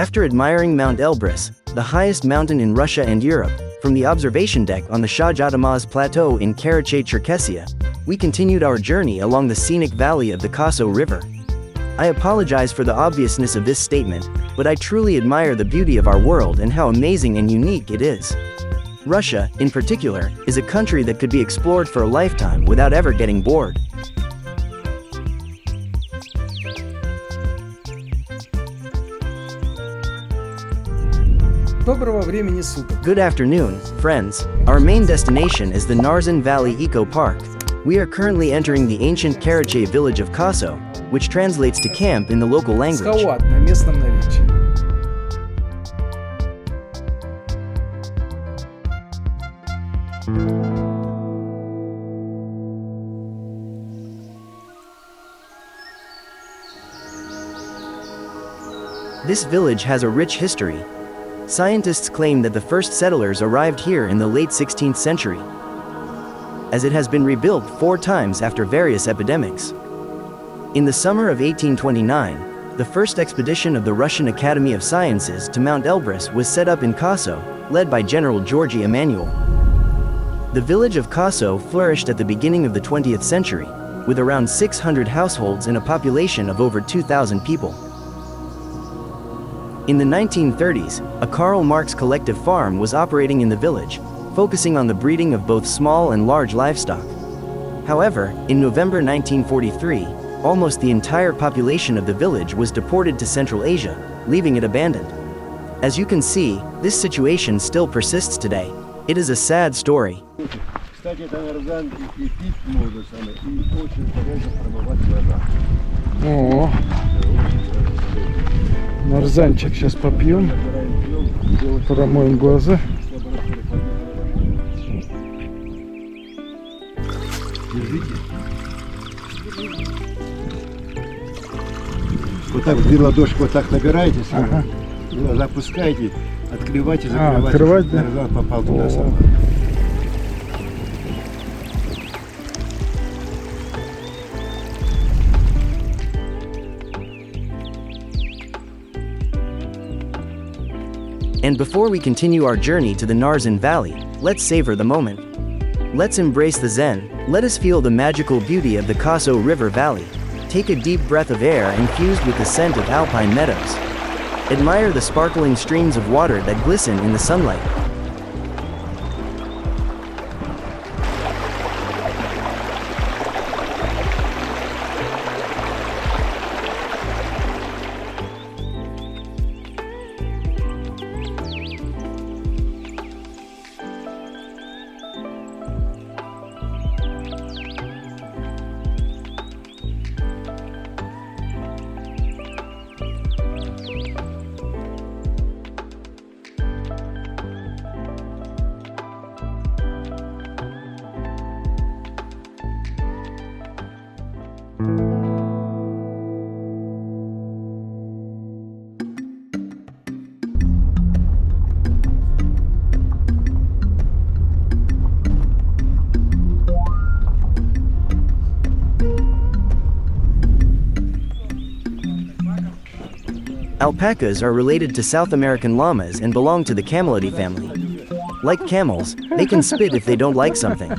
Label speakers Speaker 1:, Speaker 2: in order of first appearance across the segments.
Speaker 1: After admiring Mount Elbrus, the highest mountain in Russia and Europe, from the observation deck on the Shah-Jatamaz Plateau in Karachay-Cherkessia, we continued our journey along the scenic valley of the Khasaut River. I apologize for the obviousness of this statement, but I truly admire the beauty of our world and how amazing and unique it is. Russia, in particular, is a country that could be explored for a lifetime without ever getting bored.
Speaker 2: Доброго времени суток.
Speaker 1: Good afternoon, friends. Our main destination is the Narzan Valley Eco-Park. We are currently entering the ancient Karachay village of Khasaut, which translates to camp in the local language.
Speaker 2: Схауат на местном наречии.
Speaker 1: This village has a rich history. Scientists claim that the first settlers arrived here in the late 16th century, as it has been rebuilt 4 times after various epidemics. In the summer of 1829, the first expedition of the Russian Academy of Sciences to Mount Elbrus was set up in Khasaut, led by General Georgy Emanuel. The village of Khasaut flourished at the beginning of the 20th century, with around 600 households and a population of over 2,000 people. In the 1930s, a Karl Marx collective farm was operating in the village, focusing on the breeding of both small and large livestock. However, in November 1943, almost the entire population of the village was deported to Central Asia, leaving it abandoned. As you can see, this situation still persists today. It is a sad story.
Speaker 3: Кстати, это нарзан и пить можно самое, и очень полезно промывать глаза.
Speaker 2: О, нарзанчик сейчас попьем, промоем глаза.
Speaker 3: Держите. Вот так в ладошку вот так набираете,
Speaker 2: Ага.
Speaker 3: глаза опускаете, открывайте, закрывайте.
Speaker 2: открывать, да?
Speaker 3: Нарзан попал туда сам.
Speaker 1: And before we continue our journey to the Narzan Valley, let's savor the moment. Let's embrace the Zen. Let us feel the magical beauty of the Khasaut River Valley. Take a deep breath of air infused with the scent of alpine meadows. Admire the sparkling streams of water that glisten in the sunlight. Alpacas are related to South American llamas and belong to the camelidae family. Like camels, they can spit if they don't like something.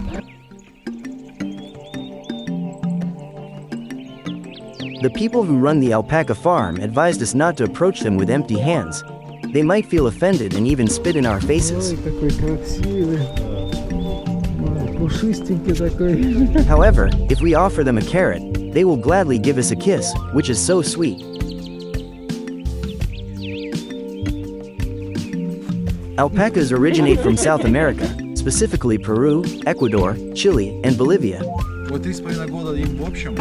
Speaker 1: The people who run the Alpaca Farm advised us not to approach them with empty hands. They might feel offended and even spit in our faces.
Speaker 2: Ой, какой красивый. Ой, пушистенький такой.
Speaker 1: However, if we offer them a carrot, they will gladly give us a kiss, which is so sweet. Alpacas originate from South America, specifically Peru, Ecuador, Chile, and Bolivia.
Speaker 4: Вот 3,5 года им в общем.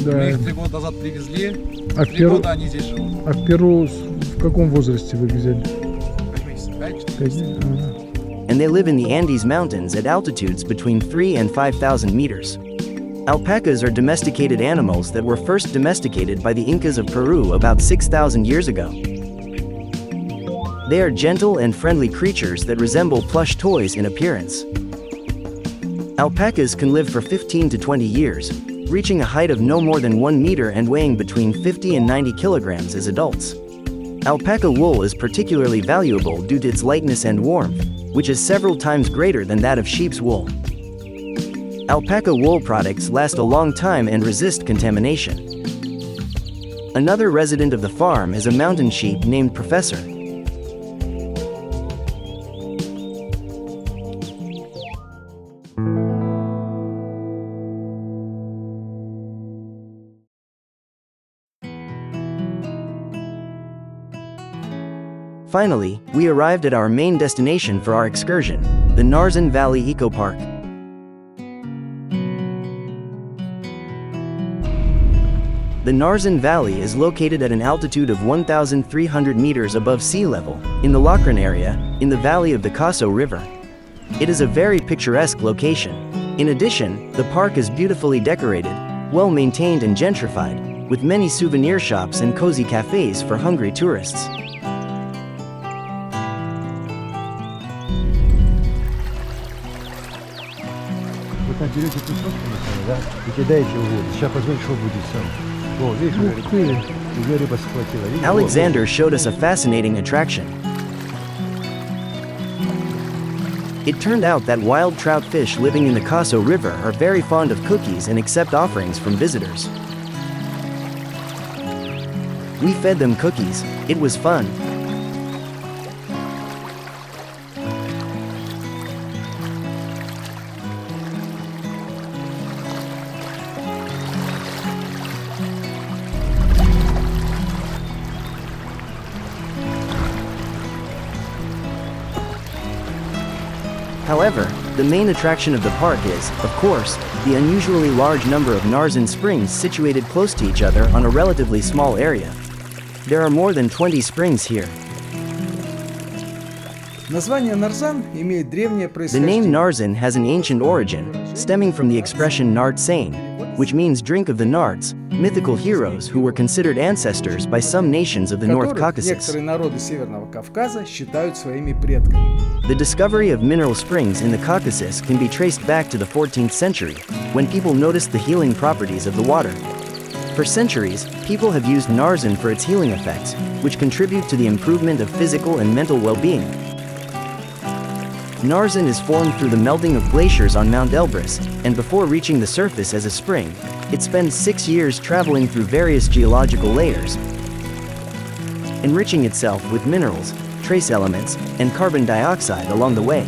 Speaker 2: Да.
Speaker 4: Мы их 3 года назад привезли.
Speaker 2: А
Speaker 4: 3
Speaker 2: в Перу,
Speaker 4: года они здесь живут.
Speaker 2: а в Перу в каком возрасте вы взяли?
Speaker 4: 5 месяцев. 5-4
Speaker 2: 5?
Speaker 4: месяца.
Speaker 2: Ага.
Speaker 1: And they live in the Andes Mountains at altitudes between 3 and 5,000 meters. Alpacas are domesticated animals that were first domesticated by the Incas of Peru about 6,000 years ago. They are gentle and friendly creatures that resemble plush toys in appearance. Alpacas can live for 15 to 20 years, reaching a height of no more than 1 meter and weighing between 50 and 90 kilograms as adults. Alpaca wool is particularly valuable due to its lightness and warmth, which is several times greater than that of sheep's wool. Alpaca wool products last a long time and resist contamination. Another resident of the farm is a mountain sheep named Professor. Finally, we arrived at our main destination for our excursion, the Narzan Valley Eco-Park. The Narzan Valley is located at an altitude of 1,300 meters above sea level, in the Lokran area, in the valley of the Khasaut River. It is a very picturesque location. In addition, the park is beautifully decorated, well maintained and gentrified, with many souvenir shops and cozy cafes for hungry tourists.
Speaker 3: Вот так берете кусок, да, и кидаете в воду. Сейчас посмотрим, что будет сам. О, видишь, уже рыба схватила. Видишь?
Speaker 1: Alexander showed us a fascinating attraction. It turned out that wild trout fish living in the Khasaut River are very fond of cookies and accept offerings from visitors. We fed them cookies. It was fun. However, the main attraction of the park is, of course, the unusually large number of Narzan springs situated close to each other on a relatively small area. There are more than 20 springs here.
Speaker 2: Название Нарзан имеет древнее
Speaker 1: The
Speaker 2: происхождение.
Speaker 1: name Narzan has an ancient origin, stemming from the expression Narzan, which means drink of the Nards, mythical heroes who were considered ancestors by some nations of the North
Speaker 2: которых
Speaker 1: Caucasus.
Speaker 2: некоторые народы Северного Кавказа считают своими предками.
Speaker 1: The discovery of mineral springs in the Caucasus can be traced back to the 14th century, when people noticed the healing properties of the water. For centuries, people have used Narzan for its healing effects, which contribute to the improvement of physical and mental well-being. Narzan is formed through the melting of glaciers on Mount Elbrus, and before reaching the surface as a spring, it spends 6 years traveling through various geological layers, enriching itself with minerals, trace elements, and carbon dioxide along the way.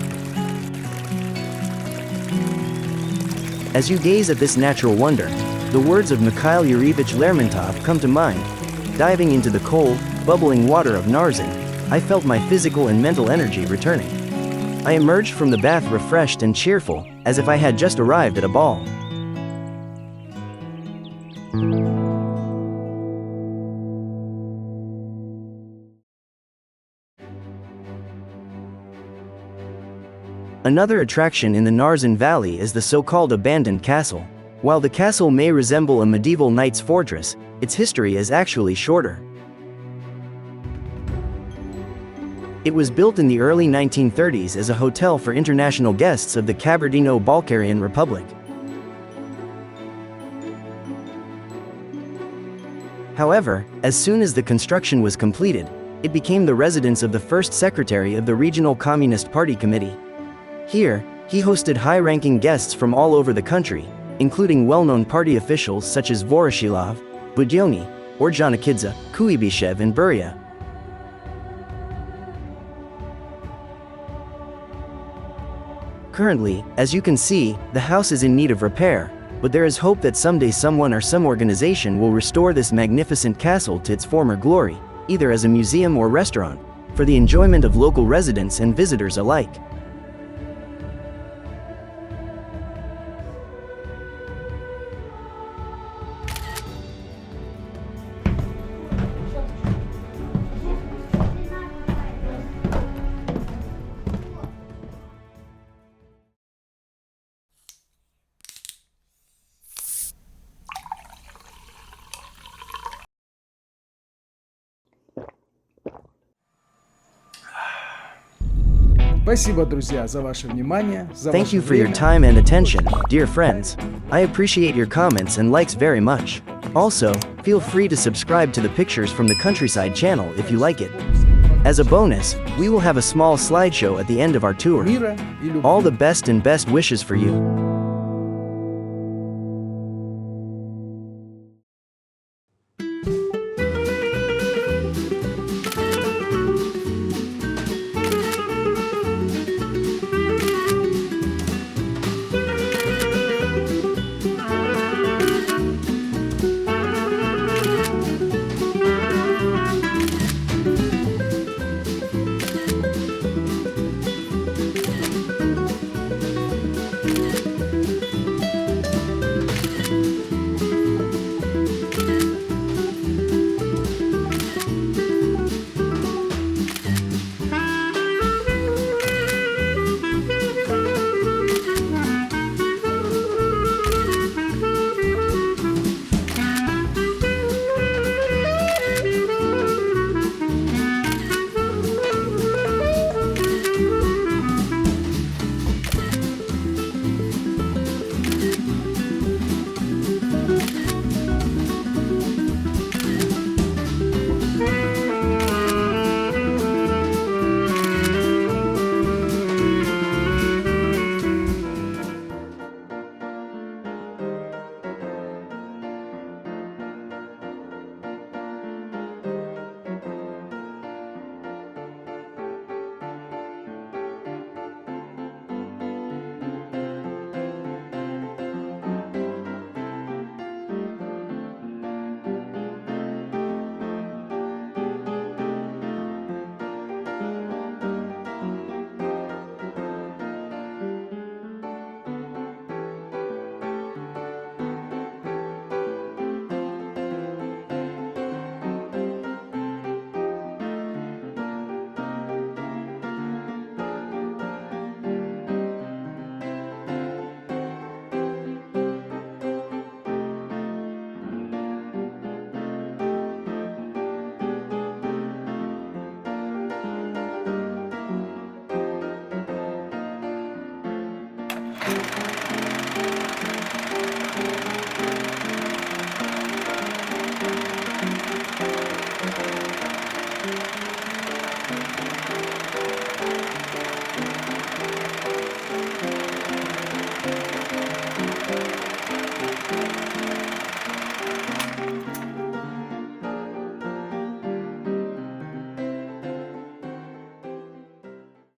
Speaker 1: As you gaze at this natural wonder, the words of Mikhail Yurievich Lermontov come to mind. Diving into the cold, bubbling water of Narzan, I felt my physical and mental energy returning. I emerged from the bath refreshed and cheerful, as if I had just arrived at a ball. Another attraction in the Narzan Valley is the so-called abandoned castle. While the castle may resemble a medieval knight's fortress, its history is actually shorter. It was built in the early 1930s as a hotel for international guests of the Kabardino-Balkarian Republic. However, as soon as the construction was completed, it became the residence of the first secretary of the Regional Communist Party Committee. Here, he hosted high-ranking guests from all over the country, including well-known party officials such as Voroshilov, Budyoni, Ordzhonikidze, Kuibyshev and Beria. Currently, as you can see, the house is in need of repair, but there is hope that someday someone or some organization will restore this magnificent castle to its former glory, either as a museum or restaurant, for the enjoyment of local residents and visitors alike.
Speaker 2: Спасибо, друзья, за ваше внимание, за
Speaker 1: Thank
Speaker 2: ваше
Speaker 1: you for your
Speaker 2: время.
Speaker 1: time and attention, dear friends. I appreciate your comments and likes very much. Also, Feel free to subscribe to the Pictures from the Countryside channel if you like it. As a bonus, we will have a small slideshow at the end of our tour.
Speaker 2: Мира и любви.
Speaker 1: All the best and best wishes for you.